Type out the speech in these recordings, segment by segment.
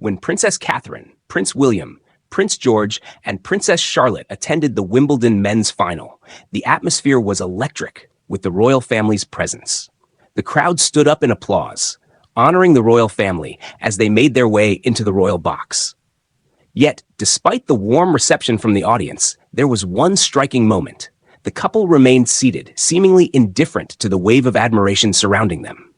When Princess Catherine, Prince William, Prince George, and Princess Charlotte attended the Wimbledon men's final, the atmosphere was electric with the royal family's presence. The crowd stood up in applause, honoring the royal family as they made their way into the royal box. Yet, despite the warm reception from the audience, there was one striking moment. The couple remained seated, seemingly indifferent to the wave of admiration surrounding them.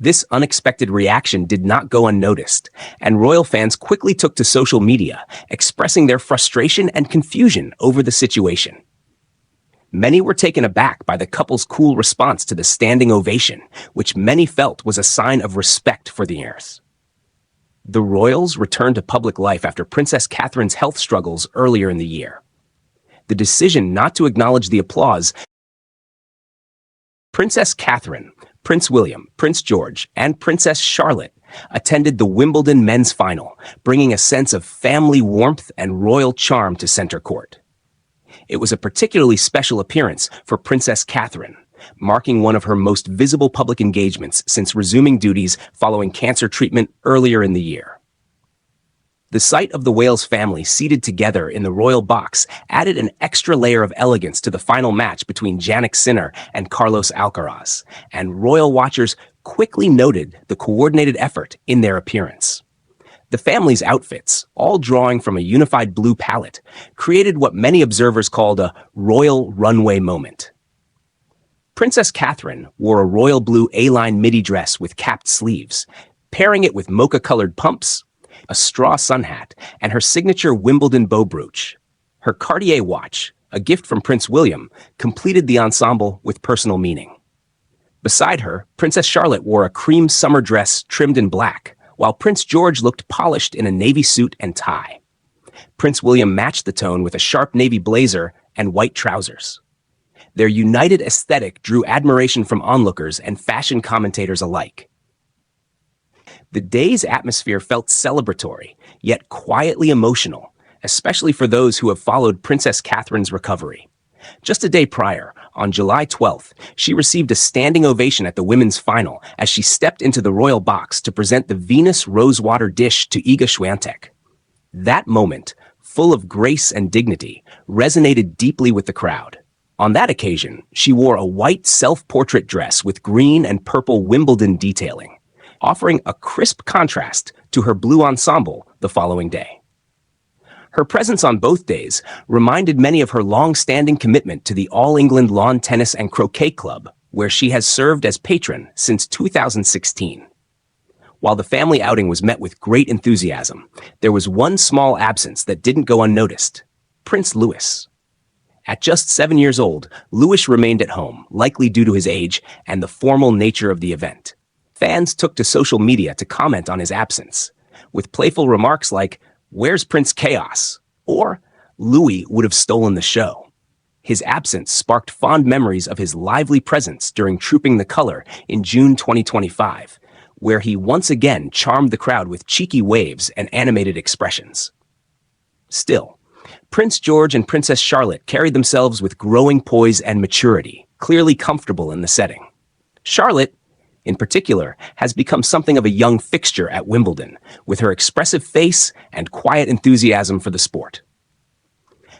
This unexpected reaction did not go unnoticed, and royal fans quickly took to social media, expressing their frustration and confusion over the situation. Many were taken aback by the couple's cool response to the standing ovation, which many felt was a sign of respect for the heirs. The royals returned to public life after Princess Catherine's health struggles earlier in the year. The decision not to acknowledge the applause. Princess Catherine, Prince William, Prince George, and Princess Charlotte attended the Wimbledon men's final, bringing a sense of family warmth and royal charm to center court. It was a particularly special appearance for Princess Catherine, marking one of her most visible public engagements since resuming duties following cancer treatment earlier in the year. The sight of the Wales family seated together in the royal box added an extra layer of elegance to the final match between Jannik Sinner and Carlos Alcaraz, and royal watchers quickly noted the coordinated effort in their appearance. The family's outfits, all drawing from a unified blue palette, created what many observers called a royal runway moment. Princess Catherine wore a royal blue A-line midi dress with capped sleeves, pairing it with mocha-colored pumps, a straw sun hat, and her signature Wimbledon bow brooch. Her Cartier watch, a gift from Prince William, completed the ensemble with personal meaning. Beside her, Princess Charlotte wore a cream summer dress trimmed in black, while Prince George looked polished in a navy suit and tie. Prince William matched the tone with a sharp navy blazer and white trousers. Their united aesthetic drew admiration from onlookers and fashion commentators alike. The day's atmosphere felt celebratory, yet quietly emotional, especially for those who have followed Princess Catherine's recovery. Just a day prior, on July 12th, she received a standing ovation at the women's final as she stepped into the royal box to present the Venus Rosewater dish to Iga Swiatek. That moment, full of grace and dignity, resonated deeply with the crowd. On that occasion, she wore a white self-portrait dress with green and purple Wimbledon detailing, offering a crisp contrast to her blue ensemble the following day. Her presence on both days reminded many of her long-standing commitment to the All England Lawn Tennis and Croquet Club, where she has served as patron since 2016. While the family outing was met with great enthusiasm, there was one small absence that didn't go unnoticed: Prince Louis. At just 7 years old, Louis remained at home, likely due to his age and the formal nature of the event. Fans took to social media to comment on his absence, with playful remarks like, "Where's Prince Chaos?" or "Louis would have stolen the show." His absence sparked fond memories of his lively presence during Trooping the Color in June 2025, where he once again charmed the crowd with cheeky waves and animated expressions. Still, Prince George and Princess Charlotte carried themselves with growing poise and maturity, clearly comfortable in the setting. Charlotte, in particular, has become something of a young fixture at Wimbledon, with her expressive face and quiet enthusiasm for the sport.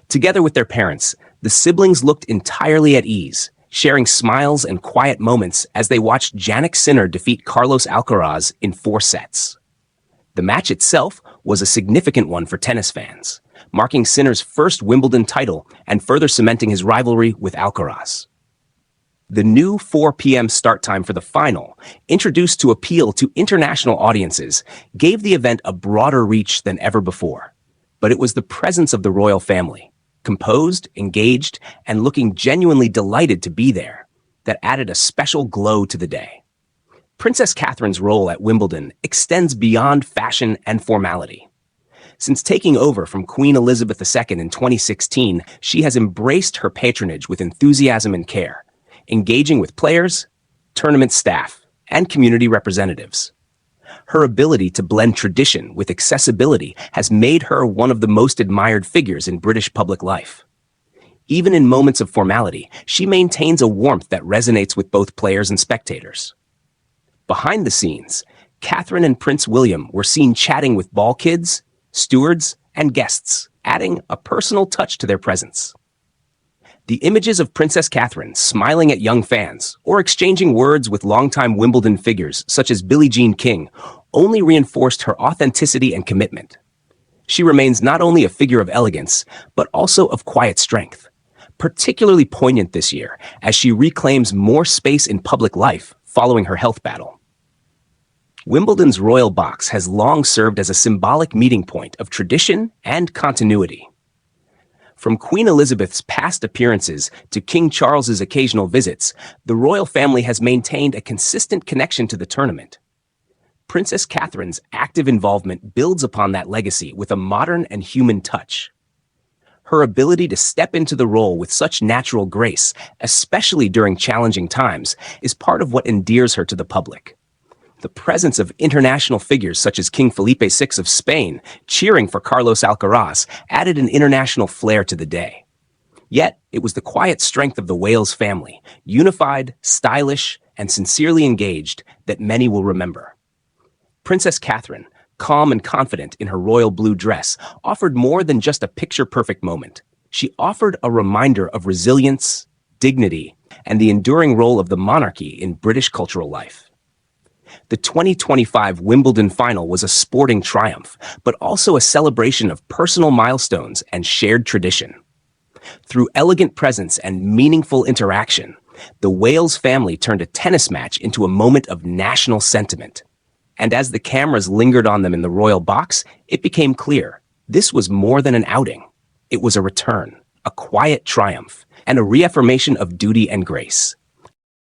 Together with their parents, the siblings looked entirely at ease, sharing smiles and quiet moments as they watched Jannik Sinner defeat Carlos Alcaraz in 4 sets. The match itself was a significant one for tennis fans, marking Sinner's first Wimbledon title and further cementing his rivalry with Alcaraz. The new 4 p.m. start time for the final, introduced to appeal to international audiences, gave the event a broader reach than ever before. But it was the presence of the royal family, composed, engaged, and looking genuinely delighted to be there, that added a special glow to the day. Princess Catherine's role at Wimbledon extends beyond fashion and formality. Since taking over from Queen Elizabeth II in 2016, she has embraced her patronage with enthusiasm and care, engaging with players, tournament staff, and community representatives. Her ability to blend tradition with accessibility has made her one of the most admired figures in British public life. Even in moments of formality, she maintains a warmth that resonates with both players and spectators. Behind the scenes, Catherine and Prince William were seen chatting with ball kids, stewards, and guests, adding a personal touch to their presence. The images of Princess Catherine smiling at young fans or exchanging words with longtime Wimbledon figures such as Billie Jean King only reinforced her authenticity and commitment. She remains not only a figure of elegance, but also of quiet strength, particularly poignant this year as she reclaims more space in public life following her health battle. Wimbledon's Royal Box has long served as a symbolic meeting point of tradition and continuity. From Queen Elizabeth's past appearances to King Charles's occasional visits, the royal family has maintained a consistent connection to the tournament. Princess Catherine's active involvement builds upon that legacy with a modern and human touch. Her ability to step into the role with such natural grace, especially during challenging times, is part of what endears her to the public. The presence of international figures such as King Felipe VI of Spain cheering for Carlos Alcaraz added an international flair to the day. Yet, it was the quiet strength of the Wales family, unified, stylish, and sincerely engaged, that many will remember. Princess Catherine, calm and confident in her royal blue dress, offered more than just a picture-perfect moment. She offered a reminder of resilience, dignity, and the enduring role of the monarchy in British cultural life. The 2025 Wimbledon final was a sporting triumph, but also a celebration of personal milestones and shared tradition. Through elegant presence and meaningful interaction, the Wales family turned a tennis match into a moment of national sentiment. And as the cameras lingered on them in the royal box, it became clear this was more than an outing. It was a return, a quiet triumph, and a reaffirmation of duty and grace.